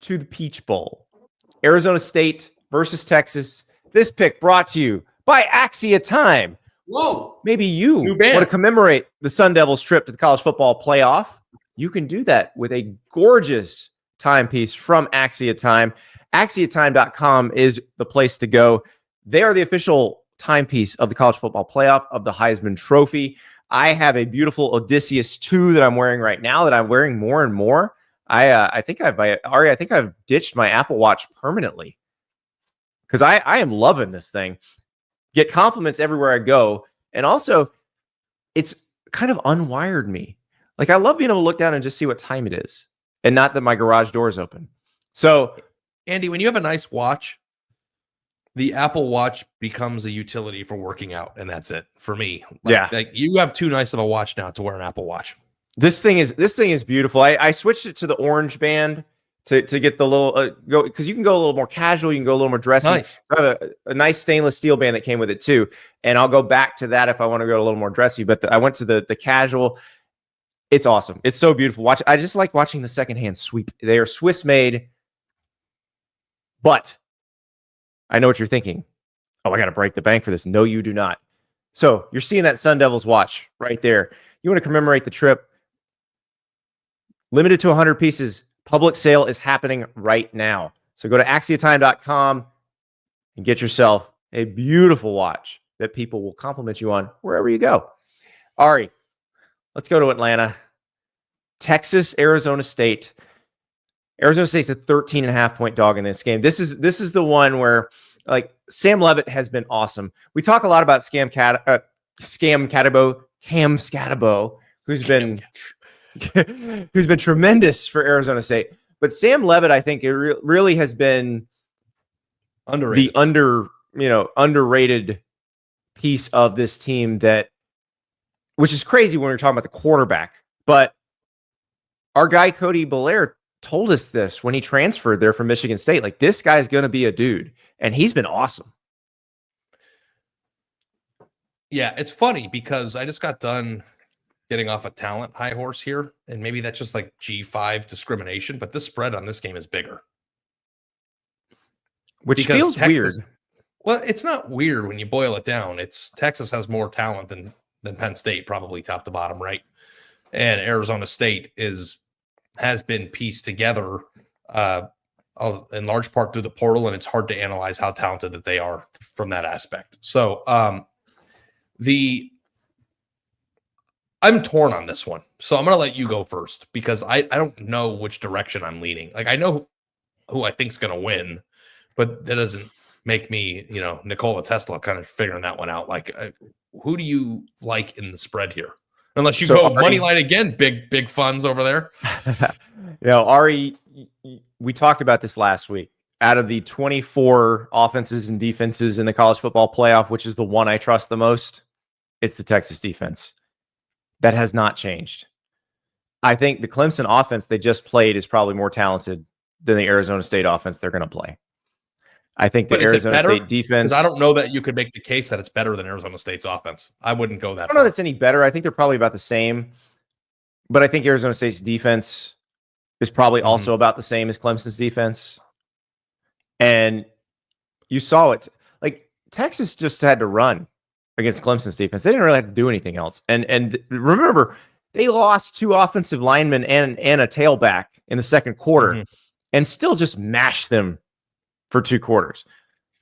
to the Peach Bowl. Arizona State versus Texas. This pick brought to you by Axia Time. Whoa. Maybe you want to commemorate the Sun Devils' trip to the college football playoff. You can do that with a gorgeous timepiece from Axia Time. AxiaTime.com is the place to go. They are the official timepiece of the college football playoff, of the Heisman Trophy. I have a beautiful Odysseus 2 that I'm wearing right now that I'm wearing more and more. I think I've ditched my Apple Watch permanently because I am loving this thing. Get compliments everywhere I go. And also, it's kind of unwired me. Like, I love being able to look down and just see what time it is and not that my garage door is open. So, Andy, when you have a nice watch, the Apple Watch becomes a utility for working out, and that's it for me. Like you have too nice of a watch now to wear an Apple Watch. This thing is beautiful. I switched it to the orange band to get the little go, because you can go a little more casual, you can go a little more dressy. Nice. I have a nice stainless steel band that came with it too, and I'll go back to that if I want to go a little more dressy. But I went to the casual. It's awesome. It's so beautiful. I just like watching the secondhand sweep. They are Swiss made, but I know what you're thinking. Oh, I got to break the bank for this. No, you do not. So you're seeing that Sun Devils watch right there. You want to commemorate the trip. Limited to 100 pieces. Public sale is happening right now. So go to axiatime.com and get yourself a beautiful watch that people will compliment you on wherever you go. Ari, let's go to Atlanta. Texas, Arizona State. Arizona State's a 13.5-point dog in this game. This is the one where, like, Sam Leavitt has been awesome. We talk a lot about Cam Skattebo, who's been tremendous for Arizona State. But Sam Leavitt, I think, really has been underrated. The underrated piece of this team, which is crazy when we're talking about the quarterback. But our guy Cody Belair told us this when he transferred there from Michigan State. Like, this guy's going to be a dude, and he's been awesome. Yeah, it's funny because I just got done getting off a talent high horse here, and maybe that's just like G5 discrimination, but the spread on this game is bigger. Which feels weird. Well, it's not weird when you boil it down. It's Texas has more talent than Penn State, probably top to bottom, right? And Arizona State has been pieced together in large part through the portal, and it's hard to analyze how talented that they are from that aspect. So I'm torn on this one. So I'm going to let you go first because I don't know which direction I'm leaning. Like, I know who I think is going to win, but that doesn't make me, Nikola Tesla kind of figuring that one out. Like, who do you like in the spread here? Unless you go money line again, big funds over there. Ari, we talked about this last week. Out of the 24 offenses and defenses in the college football playoff, which is the one I trust the most, it's the Texas defense. That has not changed. I think the Clemson offense they just played is probably more talented than the Arizona State offense they're going to play. I think the Arizona State defense... Because I don't know that you could make the case that it's better than Arizona State's offense. I wouldn't go that far. I don't know that's any better. I think they're probably about the same. But I think Arizona State's defense is probably also about the same as Clemson's defense. And you saw it. Like, Texas just had to run against Clemson's defense. They didn't really have to do anything else. And remember, they lost 2 offensive linemen and a tailback in the second quarter and still just mashed them for 2 quarters.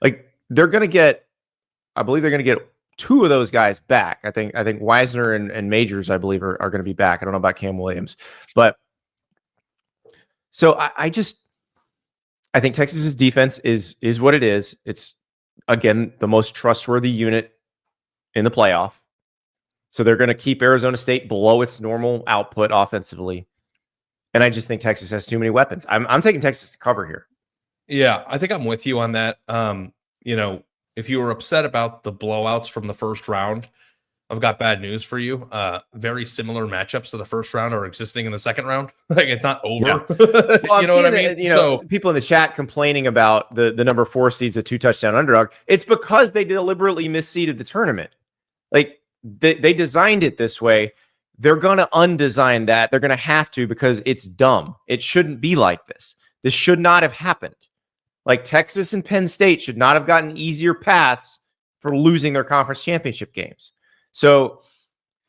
Like, they're going to get, I believe they're going to get 2 of those guys back. I think Wisner and Majors, I believe, are going to be back. I don't know about Cam Williams. But so I think Texas's defense is what it is. It's, again, the most trustworthy unit in the playoff. So they're going to keep Arizona State below its normal output offensively. And I just think Texas has too many weapons. I'm taking Texas to cover here. Yeah, I think I'm with you on that. If you were upset about the blowouts from the first round, I've got bad news for you. Very similar matchups to the first round are existing in the second round. Like, it's not over. Yeah. Well, you know what I mean? So people in the chat complaining about the number 4 seeds, a 2-touchdown underdog. It's because they deliberately misseeded the tournament. Like, they designed it this way. They're going to undesign that. They're going to have to because it's dumb. It shouldn't be like this. This should not have happened. Like Texas and Penn State should not have gotten easier paths for losing their conference championship games. So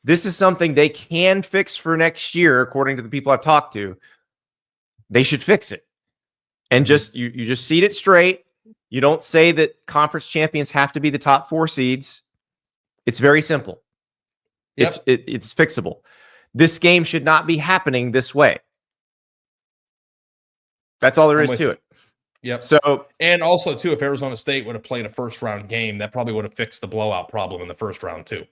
this is something they can fix for next year, according to the people I've talked to. They should fix it. And just you just seed it straight. You don't say that conference champions have to be the top 4 seeds. It's very simple. Yep. It's fixable. This game should not be happening this way. That's all there is to it. Yep. So, and also too, if Arizona State would have played a first round game, that probably would have fixed the blowout problem in the first round too.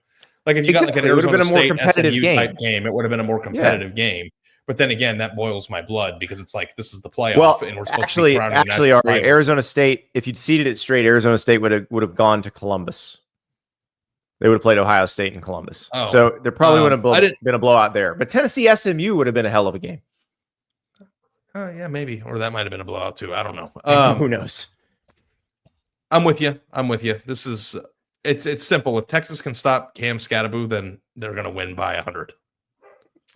Like if you got like an Arizona State SMU type game, it would have been a more competitive game. But then again, that boils my blood because it's like this is the playoff, and we're supposed to be crowning Arizona State. If you'd seeded it straight, Arizona State would have gone to Columbus. They would have played Ohio State in Columbus. Oh, so there probably would have been a blowout there. But Tennessee SMU would have been a hell of a game. Yeah, maybe, or that might have been a blowout too. I don't know. Who knows? I'm with you. This is it's simple. If Texas can stop Cam Skattebo, then they're going to win by 100.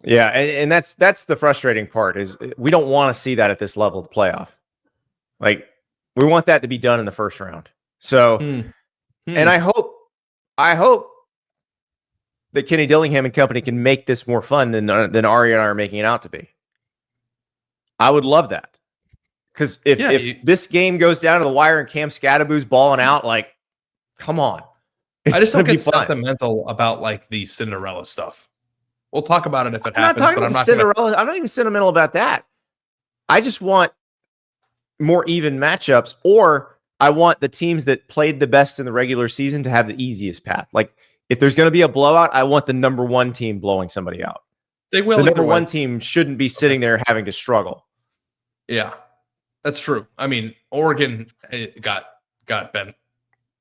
Yeah, and that's the frustrating part is we don't want to see that at this level of the playoff. Like we want that to be done in the first round. So, and I hope that Kenny Dillingham and company can make this more fun than Ari and I are making it out to be. I would love that. Because if this game goes down to the wire and Cam Skattebo's balling out, like, come on. I just don't get sentimental about like the Cinderella stuff. We'll talk about it if it happens. I'm not even sentimental about that. I just want more even matchups, or I want the teams that played the best in the regular season to have the easiest path. Like if there's going to be a blowout, I want the number 1 team blowing somebody out. They will. The number 1 team shouldn't be sitting there having to struggle. Yeah, that's true. I mean, Oregon got bent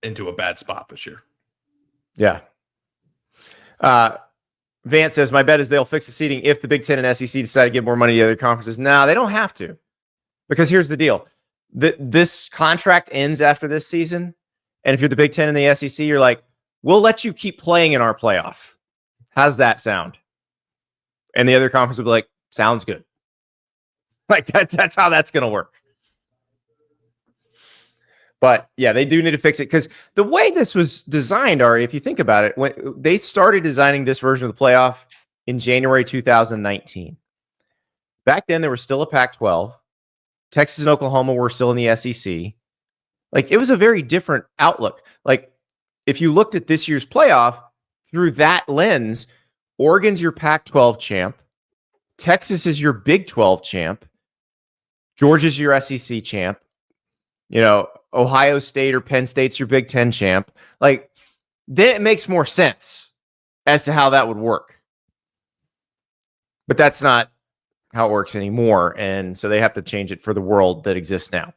into a bad spot this year. Yeah. Vance says, my bet is they'll fix the seating if the Big Ten and SEC decide to give more money to the other conferences. No, they don't have to. Because here's the deal. This contract ends after this season. And if you're the Big Ten and the SEC, you're like, we'll let you keep playing in our playoff. How's that sound? And the other conference will be like, sounds good. Like that's how that's going to work. But yeah, they do need to fix it because the way this was designed, Ari, if you think about it, when they started designing this version of the playoff in January 2019. Back then, there was still a Pac-12. Texas and Oklahoma were still in the SEC. Like it was a very different outlook. Like if you looked at this year's playoff through that lens, Oregon's your Pac-12 champ. Texas is your Big 12 champ. Georgia's your SEC champ. You know, Ohio State or Penn State's your Big 10 champ. Like, then it makes more sense as to how that would work. But that's not how it works anymore. And so they have to change it for the world that exists now.